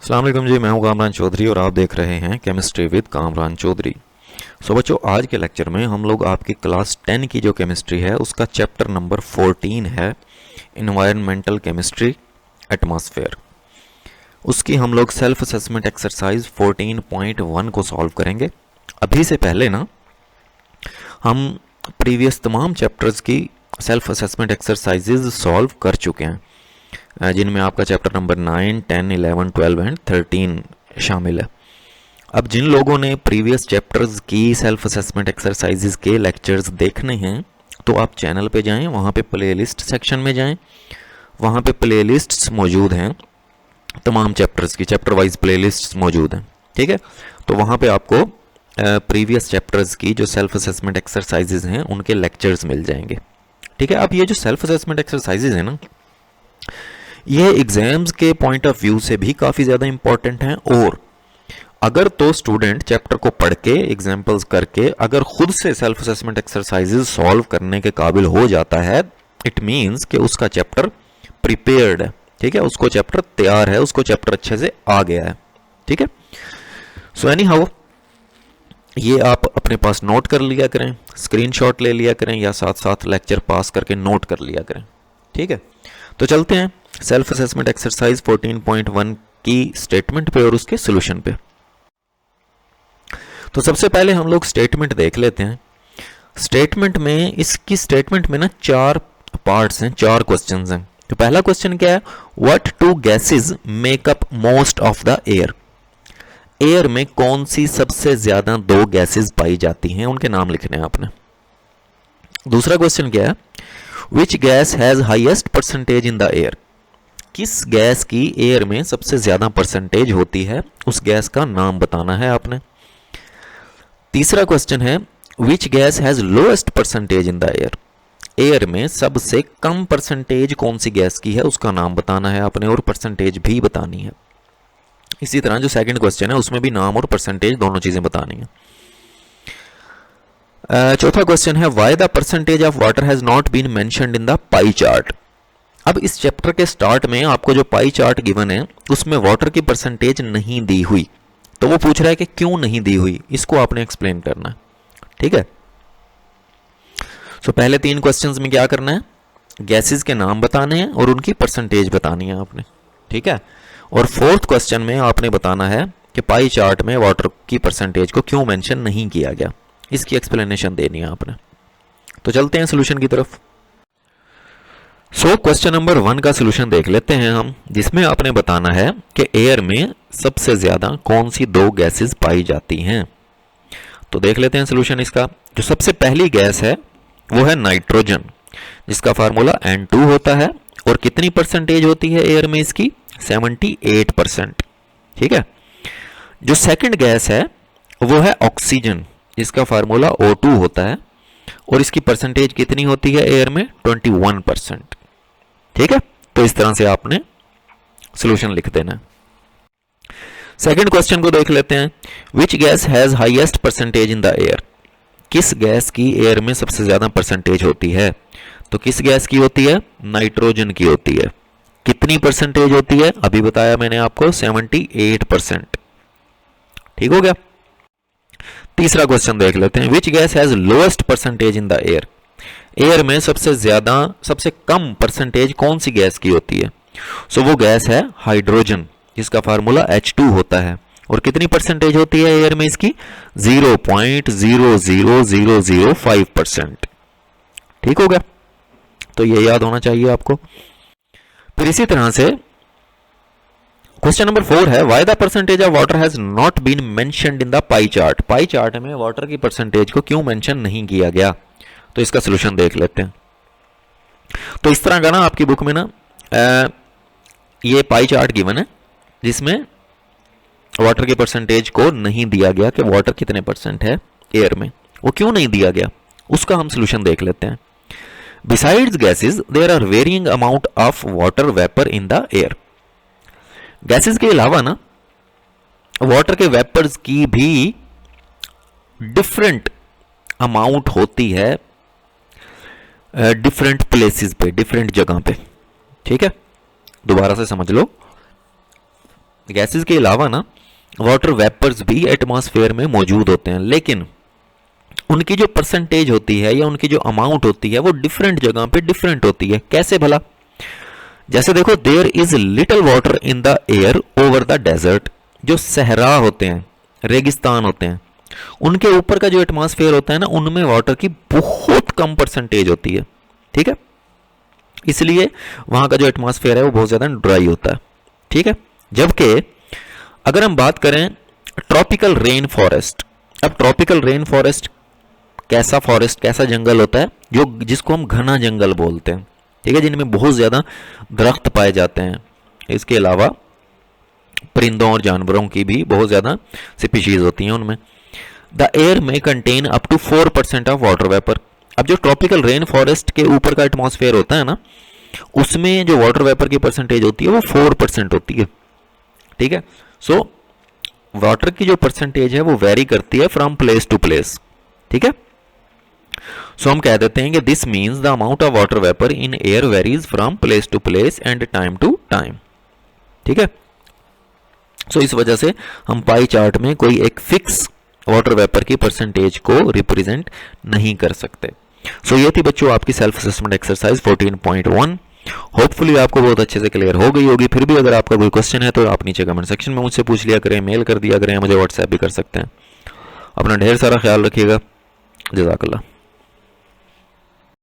अस्सलाम वालेकुम जी, मैं हूं कामरान चौधरी और आप देख रहे हैं केमिस्ट्री विद कामरान चौधरी। बच्चों, आज के लेक्चर में हम लोग आपकी क्लास 10 की जो केमिस्ट्री है उसका चैप्टर नंबर 14 है इन्वायरमेंटल केमिस्ट्री एटमॉस्फेयर। उसकी हम लोग सेल्फ असेसमेंट एक्सरसाइज 14.1 को सॉल्व करेंगे। अभी से पहले ना हम प्रीवियस तमाम चैप्टर्स की सेल्फ असेसमेंट एक्सरसाइजेज सॉल्व कर चुके हैं, जिनमें आपका चैप्टर नंबर 9, 10, 11, 12 एंड 13 शामिल है। अब जिन लोगों ने प्रीवियस चैप्टर्स की सेल्फ असेसमेंट एक्सरसाइजेज के लेक्चर्स देखने हैं तो आप चैनल पे जाएं, वहाँ पे प्लेलिस्ट सेक्शन में जाएं, वहाँ पे प्लेलिस्ट्स मौजूद हैं, तमाम चैप्टर्स की चैप्टर वाइज प्लेलिस्ट्स मौजूद हैं। ठीक है, तो वहाँ पे आपको प्रीवियस चैप्टर्स की जो सेल्फ असेसमेंट एक्सरसाइजेज हैं उनके लेक्चर्स मिल जाएंगे। ठीक है, अब ये जो सेल्फ असेसमेंट एक्सरसाइजेज हैं ना, ये एग्जाम्स के पॉइंट ऑफ व्यू से भी काफ़ी ज़्यादा इंपॉर्टेंट हैं। और अगर तो स्टूडेंट चैप्टर को पढ़ के एग्जाम्पल्स करके अगर खुद से सेल्फ असेसमेंट एक्सरसाइजेज सॉल्व करने के काबिल हो जाता है, इट मीन्स कि उसका चैप्टर प्रिपेयर्ड है। ठीक है, उसको चैप्टर तैयार है, उसको चैप्टर अच्छे से आ गया है। ठीक है, सो एनी हाउ ये आप अपने पास नोट कर लिया करें, स्क्रीनशॉट ले लिया करें या साथ साथ लेक्चर पास करके नोट कर लिया करें। ठीक है, तो चलते हैं सेल्फ असेसमेंट एक्सरसाइज 14.1 की स्टेटमेंट पे और उसके सोल्यूशन पे। तो सबसे पहले हम लोग स्टेटमेंट देख लेते हैं। स्टेटमेंट में, इसकी स्टेटमेंट में ना 4 पार्ट्स हैं, 4 क्वेश्चंस हैं। तो पहला क्वेश्चन क्या है, what 2 gases make up most of the air. Air में कौन सी सबसे ज्यादा 2 गैसेस पाई जाती हैं, उनके नाम लिखने हैं आपने। दूसरा क्वेश्चन क्या है, which gas has highest percentage in the air. किस गैस की एयर में सबसे ज्यादा परसेंटेज होती है, उस गैस का नाम बताना है आपने। तीसरा क्वेश्चन है, which gas has lowest percentage in the air. Air में सबसे कम परसेंटेज कौन सी गैस की है, उसका नाम बताना है आपने और परसेंटेज भी बतानी है। इसी तरह जो सेकंड क्वेश्चन है उसमें भी नाम और परसेंटेज दोनों चीजें बतानी है। चौथा क्वेश्चन है, why the percentage of water has not been mentioned in the pie chart. अब इस चैप्टर के स्टार्ट में आपको जो पाई चार्ट गिवन है उसमें वाटर की परसेंटेज नहीं दी हुई, तो वो पूछ रहा है कि क्यों नहीं दी हुई, इसको आपने एक्सप्लेन करना है। ठीक है, सो पहले 3 क्वेश्चंस में क्या करना है, गैसेस के नाम बताने हैं और उनकी परसेंटेज बतानी है आपने। ठीक है, और फोर्थ क्वेश्चन में आपने बताना है कि पाई चार्ट में वाटर की परसेंटेज को क्यों मेंशन नहीं किया गया, इसकी एक्सप्लेनेशन देनी है आपने। तो चलते हैं सोल्यूशन की तरफ। क्वेश्चन नंबर 1 का सोल्यूशन देख लेते हैं हम, जिसमें आपने बताना है कि एयर में सबसे ज्यादा कौन सी 2 गैसेस पाई जाती हैं। तो देख लेते हैं सोल्यूशन इसका। जो सबसे पहली गैस है वो है नाइट्रोजन, जिसका फार्मूला N2 होता है और कितनी परसेंटेज होती है एयर में इसकी, 78%। ठीक है, जो सेकंड गैस है वो है ऑक्सीजन, जिसका फार्मूला O2 होता है और इसकी परसेंटेज कितनी होती है एयर में, 21%। ठीक है, तो इस तरह से आपने सॉल्यूशन लिख देना है। सेकंड क्वेश्चन को देख लेते हैं, which gas has highest percentage in the air. किस गैस की एयर में सबसे ज्यादा परसेंटेज होती है, तो किस गैस की होती है, नाइट्रोजन की होती है। कितनी परसेंटेज होती है, अभी बताया मैंने आपको, 78%। ठीक हो गया। तीसरा क्वेश्चन देख लेते हैं, which gas has lowest percentage in the air. Air में सबसे कम परसेंटेज कौन सी गैस की होती है, सो वो गैस है हाइड्रोजन, जिसका फार्मूला H2 होता है और कितनी परसेंटेज होती है एयर में इसकी, 0.00005%। ठीक हो गया, तो ये याद होना चाहिए आपको। फिर इसी तरह से क्वेश्चन नंबर 4 है, why the percentage of water has not been mentioned in the pie chart. Pie chart में वाटर की परसेंटेज को क्यों मेंशन नहीं किया गया, तो इसका सोल्यूशन देख लेते हैं। तो इस तरह का ना आपकी बुक में ना ये पाई चार्ट गिवन है जिसमें वाटर के परसेंटेज को नहीं दिया गया कि वाटर कितने परसेंट है एयर में, वो क्यों नहीं दिया गया, उसका हम सोल्यूशन देख लेते हैं। Besides gases there are varying amount of water vapour in the air. Gases के अलावा ना वाटर के वेपर्स की भी डिफरेंट अमाउंट होती है डिफरेंट प्लेसेस पे, डिफरेंट जगह पे। ठीक है, दोबारा से समझ लो, गैसेस के अलावा ना वाटर वेपर्स भी एटमॉस्फेयर में मौजूद होते हैं, लेकिन उनकी जो परसेंटेज होती है या उनकी जो अमाउंट होती है वो डिफरेंट जगह पे डिफरेंट होती है। कैसे भला? जैसे देखो, there is little water in the air over the desert. जो सहरा होते हैं, रेगिस्तान होते हैं, उनके ऊपर का जो एटमॉस्फेयर होता है ना, उनमें वाटर की बहुत कम परसेंटेज होती है। ठीक है, इसलिए वहां का जो एटमॉस्फेयर है वो बहुत ज्यादा ड्राई होता है। ठीक है, जबकि अगर हम बात करें ट्रॉपिकल रेन फॉरेस्ट, अब ट्रॉपिकल रेन फॉरेस्ट कैसा फॉरेस्ट, कैसा जंगल होता है, जो जिसको हम घना जंगल बोलते हैं। ठीक है, जिनमें बहुत ज्यादा दरख्त पाए जाते हैं। इसके अलावा परिंदों और जानवरों की भी बहुत ज्यादा स्पीशीज होती हैं उनमें। द एयर में contain up to 4% of water vapour. अब जो ट्रॉपिकल रेन फॉरेस्ट के ऊपर का एटमॉस्फेयर होता है ना, उसमें जो वाटर वेपर की परसेंटेज होती है वो 4% होती है। ठीक है, सो वाटर की जो परसेंटेज है वो वेरी करती है फ्रॉम प्लेस टू प्लेस। ठीक है, सो हम कह देते हैं कि this means the amount of water vapour in air varies from place to place and time to time. ठीक है, सो इस वजह से हम पाई चार्ट में कोई एक फिक्स वाटर वेपर की परसेंटेज को रिप्रेजेंट नहीं कर सकते। सो ये थी बच्चों आपकी सेल्फ असेसमेंट एक्सरसाइज 14.1। होपफुली आपको बहुत अच्छे से क्लियर हो गई होगी। फिर भी अगर आपका कोई क्वेश्चन है तो आप नीचे कमेंट सेक्शन में मुझसे पूछ लिया करें, मेल कर दिया करें, मुझे व्हाट्सएप भी कर सकते हैं। अपना ढेर सारा ख्याल रखिएगा। जज़ाकल्लाह।